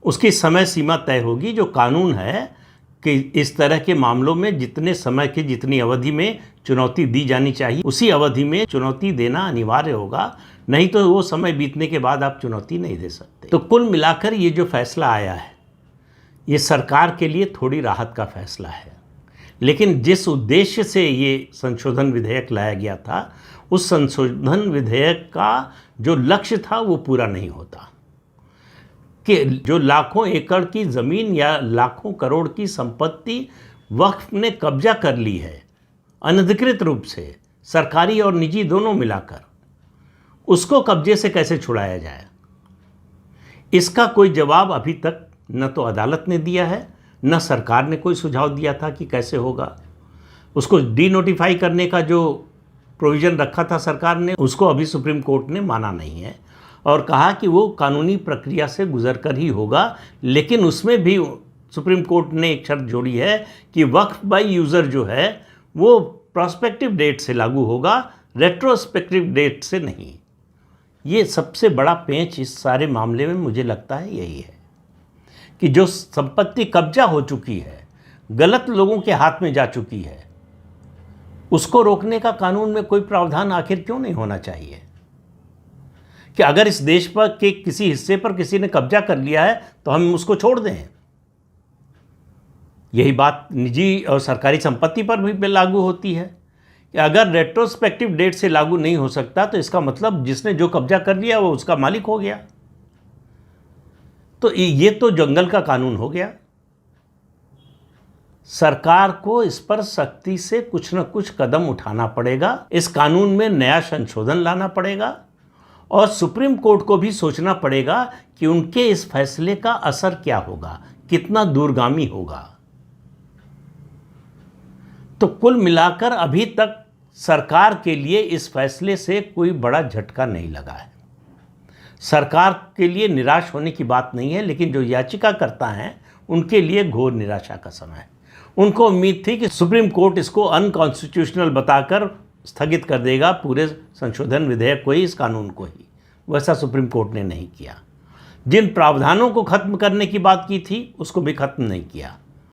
उसकी समय सीमा तय होगी। जो कानून है कि इस तरह के मामलों में जितने समय की जितनी अवधि में चुनौती दी जानी चाहिए उसी अवधि में चुनौती देना अनिवार्य होगा, नहीं तो वो समय बीतने के बाद आप चुनौती नहीं दे सकते। तो कुल मिलाकर ये जो फैसला आया है ये सरकार के लिए थोड़ी राहत का फैसला है, लेकिन जिस उद्देश्य से ये संशोधन विधेयक लाया गया था उस संशोधन विधेयक का जो लक्ष्य था वो पूरा नहीं होता। कि जो लाखों एकड़ की ज़मीन या लाखों करोड़ की संपत्ति वक्फ ने कब्जा कर ली है अनधिकृत रूप से, सरकारी और निजी दोनों मिलाकर, उसको कब्जे से कैसे छुड़ाया जाए, इसका कोई जवाब अभी तक न तो अदालत ने दिया है न सरकार ने कोई सुझाव दिया था कि कैसे होगा। उसको डी नोटिफाई करने का जो प्रोविज़न रखा था सरकार ने, उसको अभी सुप्रीम कोर्ट ने माना नहीं है और कहा कि वो कानूनी प्रक्रिया से गुजर कर ही होगा। लेकिन उसमें भी सुप्रीम कोर्ट ने एक शर्त जोड़ी है कि वक्फ बाय यूज़र जो है वो प्रोस्पेक्टिव डेट से लागू होगा, रेट्रोस्पेक्टिव डेट से नहीं। ये सबसे बड़ा पेंच इस सारे मामले में मुझे लगता है यही है कि जो संपत्ति कब्जा हो चुकी है, गलत लोगों के हाथ में जा चुकी है, उसको रोकने का कानून में कोई प्रावधान आखिर क्यों नहीं होना चाहिए कि अगर इस देश पर के किसी हिस्से पर किसी ने कब्जा कर लिया है तो हम उसको छोड़ दें। यही बात निजी और सरकारी संपत्ति पर भी लागू होती है कि अगर रेट्रोस्पेक्टिव डेट से लागू नहीं हो सकता तो इसका मतलब जिसने जो कब्जा कर लिया वो उसका मालिक हो गया। तो ये तो जंगल का कानून हो गया। सरकार को इस पर सख्ती से कुछ न कुछ कदम उठाना पड़ेगा, इस कानून में नया संशोधन लाना पड़ेगा और सुप्रीम कोर्ट को भी सोचना पड़ेगा कि उनके इस फैसले का असर क्या होगा, कितना दूरगामी होगा। तो कुल मिलाकर अभी तक सरकार के लिए इस फैसले से कोई बड़ा झटका नहीं लगा है। सरकार के लिए निराश होने की बात नहीं है, लेकिन जो याचिकाकर्ता हैं उनके लिए घोर निराशा का समय है। उनको उम्मीद थी कि सुप्रीम कोर्ट इसको अनकॉन्स्टिट्यूशनल बताकर स्थगित कर देगा पूरे संशोधन विधेयक को ही, इस कानून को ही। वैसा सुप्रीम कोर्ट ने नहीं किया। जिन प्रावधानों को खत्म करने की बात की थी उसको भी खत्म नहीं किया।